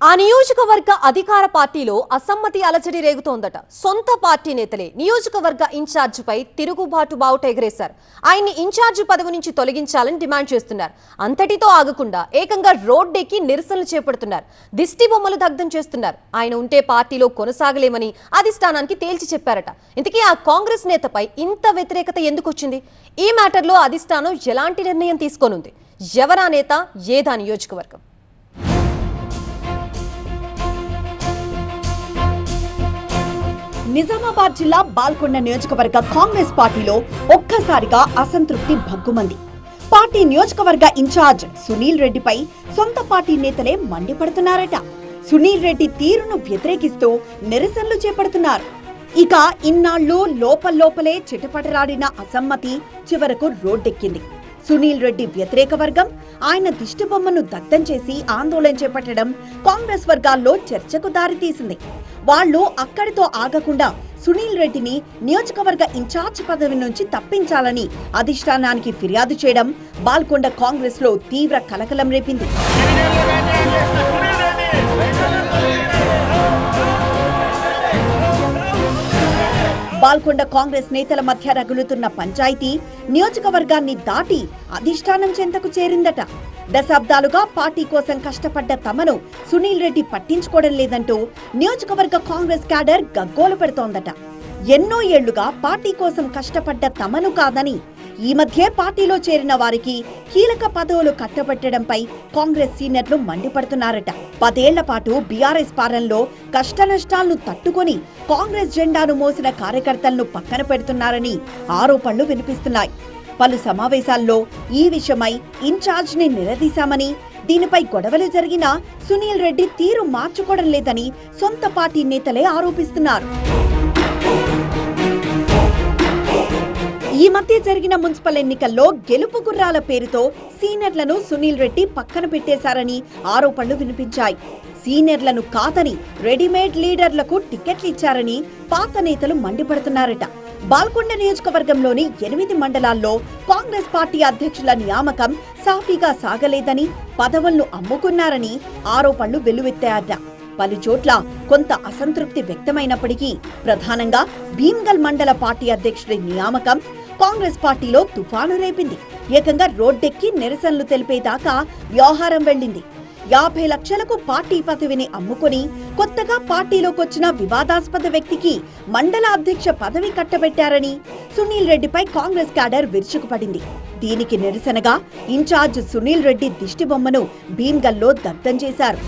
ఆ నియోజకవర్గ అధికార పార్టీలో అసమ్మతి అలజడి రేగుతోందట. సొంత పార్టీ నేతలే నియోజకవర్గ ఇన్ఛార్జిపై తిరుగుబాటు బావుట ఎగరేశారు. ఆయన్ని ఇన్ఛార్జి పదవి నుంచి తొలగించాలని డిమాండ్ చేస్తున్నారు. అంతటితో ఆగకుండా ఏకంగా రోడ్డెక్కి నిరసనలు చేపడుతున్నారు. దిష్టి బొమ్మలు దగ్ధం చేస్తున్నారు. ఆయన ఉంటే పార్టీలో కొనసాగలేమని అధిష్టానానికి తేల్చి చెప్పారట. ఇంతకీ ఆ కాంగ్రెస్ నేతపై ఇంత వ్యతిరేకత ఎందుకు వచ్చింది? ఈ మ్యాటర్లో అధిష్టానం ఎలాంటి నిర్ణయం తీసుకోనుంది? ఎవరా నేత, ఏదా నియోజకవర్గం? నిజామాబాద్ జిల్లా బాల్కొండ నియోజకవర్గ కాంగ్రెస్ పార్టీలో ఒక్కసారిగా అసంతృప్తి భగ్గుమంది. పార్టీ నియోజకవర్గ ఇన్ఛార్జ్ సునీల్ రెడ్డిపై సొంత పార్టీ నేతలే మండిపడుతున్నారట. సునీల్ రెడ్డి తీరును వ్యతిరేకిస్తూ నిరసనలు చేపడుతున్నారు. ఇక ఇన్నాళ్లు లోపలే చిటపటలాడిన అసమ్మతి చివరకు రోడ్డెక్కింది. సునీల్ రెడ్డి వ్యతిరేక వర్గం ఆయన దిష్టిబొమ్మను దగ్ధం చేసి ఆందోళన చేపట్టడం కాంగ్రెస్ వర్గాల్లో చర్చకు దారితీసింది. వాళ్లు అక్కడితో ఆగకుండా సునీల్ రెడ్డిని నియోజకవర్గ ఇన్ఛార్జ్ పదవి నుంచి తప్పించాలని అధిష్టానానికి ఫిర్యాదు చేయడం బాల్కొండ కాంగ్రెస్ లో తీవ్ర కలకలం రేపింది. బాల్కొండ కాంగ్రెస్ నేతల మధ్య రగులుతున్న పంచాయతీ నియోజకవర్గాన్ని దాటి అధిష్టానం చెంతకు చేరిందట. దశాబ్దాలుగా పార్టీ కోసం కష్టపడ్డ తమను సునీల్ రెడ్డి పట్టించుకోవడం లేదంటూ నియోజకవర్గ కాంగ్రెస్ క్యాడర్ గగ్గోలు పెడుతోందట. ఎన్నో ఏళ్లుగా పార్టీ కోసం కష్టపడ్డ తమను కాదని ఈ మధ్య పార్టీలో చేరిన వారికి కీలక పదవులు కట్టబెట్టడంపై కాంగ్రెస్ సీనియర్లు మండిపడుతున్నారట. 10 ఏళ్ల పాటు బీఆర్ఎస్ పాలనలో కష్టనష్టాలను తట్టుకొని కాంగ్రెస్ జెండాను మోసిన కార్యకర్తలను పక్కన పెడుతున్నారని ఆరోపణలు వినిపిస్తున్నాయి. పలు సమావేశాల్లో ఈ విషయమై ఇన్ఛార్జ్ ని నిలదీశామని, దీనిపై గొడవలు జరిగినా సునీల్ రెడ్డి తీరు మార్చుకోవడం లేదని సొంత పార్టీ నేతలే ఆరోపిస్తున్నారు. ఈ మధ్య జరిగిన మున్సిపల్ ఎన్నికల్లో గెలుపు గుర్రాల పేరుతో సీనియర్లను సునీల్ రెడ్డి పక్కన పెట్టేశారని ఆరోపణలు వినిపించాయి. సీనియర్లను కాదని రెడీమేడ్ లీడర్లకు టికెట్లు ఇచ్చారని పాత నేతలు మండిపడుతున్నారట. బాల్కొండ నియోజకవర్గంలోని 8 మండలాల్లో కాంగ్రెస్ పార్టీ అధ్యక్షుల నియామకం సాఫీగా సాగలేదని, పదవులను అమ్ముకున్నారని ఆరోపణలు వెల్లువెత్తాయట. పలు చోట్ల కొంత అసంతృప్తి వ్యక్తమైనప్పటికీ ప్రధానంగా భీమ్గల్ మండల పార్టీ అధ్యక్షుడి నియామకం కాంగ్రెస్ పార్టీలో తుఫాను రేపింది. ఏకంగా రోడ్డెక్కి నిరసనలు తెలిపేదాకా వ్యవహారం వెళ్లింది. 50 లక్షలకు పార్టీ పదవిని అమ్ముకొని కొత్తగా పార్టీలోకొచ్చిన వివాదాస్పద వ్యక్తికి మండల అధ్యక్ష పదవి కట్టబెట్టారని సునీల్ రెడ్డిపై కాంగ్రెస్ క్యాడర్ విరుచుకుపడింది. దీనికి నిరసనగా ఇన్ఛార్జ్ సునీల్ రెడ్డి దిష్టిబొమ్మను భీమ్గల్లో దగ్ధం చేశారు.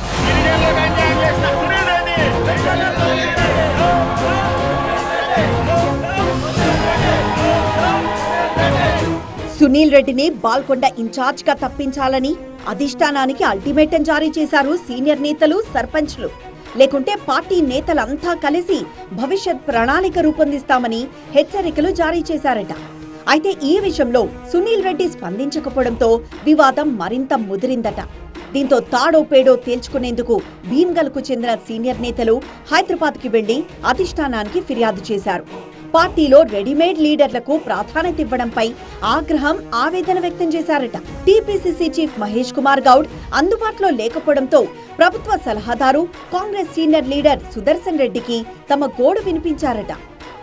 సునీల్ రెడ్డిని బాల్కొండ ఇన్ఛార్జ్ గా తప్పించాలని అధిష్టానానికి అల్టిమేటం జారీ చేశారు సీనియర్ నేతలు, సర్పంచ్లు. లేకుంటే పార్టీ నేతలంతా కలిసి భవిష్యత్ ప్రణాళిక రూపొందిస్తామని హెచ్చరికలు జారీ చేశారట. అయితే ఈ విషయంలో సునీల్ రెడ్డి స్పందించకపోవడంతో వివాదం మరింత ముదిరిందట. దీంతో తాడో పేడో తేల్చుకునేందుకు భీమ్గల్కు చెందిన సీనియర్ నేతలు హైదరాబాద్కి వెళ్లి అధిష్టానానికి ఫిర్యాదు చేశారు. పార్టీలో రెడీమేడ్ లీడర్లకు ప్రాధాన్యత ఇవ్వడంపై ఆగ్రహం, ఆవేదన వ్యక్తం చేశారట. టీపీసీసీ చీఫ్ మహేష్ కుమార్ గౌడ్ అందుబాటులో లేకపోవడంతో ప్రభుత్వ సలహాదారు, కాంగ్రెస్ సీనియర్ లీడర్ సుదర్శన్ రెడ్డికి తమ గోడు వినిపించారట.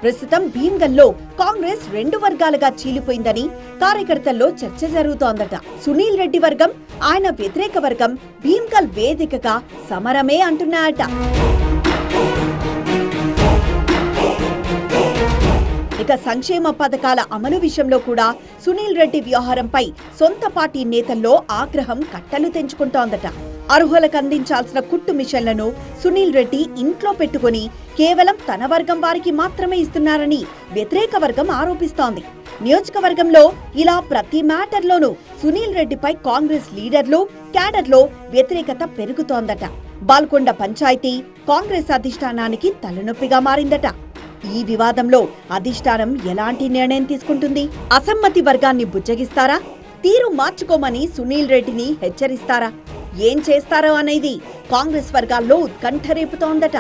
ప్రస్తుతం భీమ్గల్లో కాంగ్రెస్ 2 వర్గాలుగా చీలిపోయిందని కార్యకర్తల్లో చర్చ జరుగుతోందట. సునీల్ రెడ్డి వర్గం, ఆయన వ్యతిరేక వర్గం భీమ్గల్ వేదికగా సమరమే అంటున్నాయట. ఇక సంక్షేమ పథకాల అమలు విషయంలో కూడా సునీల్ రెడ్డి వ్యవహారంపై సొంత పార్టీ నేతల్లో ఆగ్రహం కట్టలు తెంచుకుంటోందట. అర్హులకు అందించాల్సిన కుట్టు మిషన్లను సునీల్ రెడ్డి ఇంట్లో పెట్టుకుని కేవలం తన వర్గం వారికి మాత్రమే ఇస్తున్నారని వ్యతిరేక వర్గం ఆరోపిస్తోంది. నియోజకవర్గంలో ఇలా ప్రతి మ్యాటర్లోనూ సునీల్ రెడ్డిపై కాంగ్రెస్ లీడర్లు, క్యాడర్లో వ్యతిరేకత పెరుగుతోందట. బాల్కొండ పంచాయతీ కాంగ్రెస్ అధిష్టానానికి తలనొప్పిగా మారిందట. ఈ వివాదంలో అధిష్టానం ఎలాంటి నిర్ణయం తీసుకుంటుంది? అసమ్మతి వర్గాన్ని బుజ్జగిస్తారా? తీరు మార్చుకోమని సునీల్ రెడ్డిని హెచ్చరిస్తారా? ఏం చేస్తారో అనేది కాంగ్రెస్ వర్గాల్లో ఉత్కంఠ రేపుతోందట.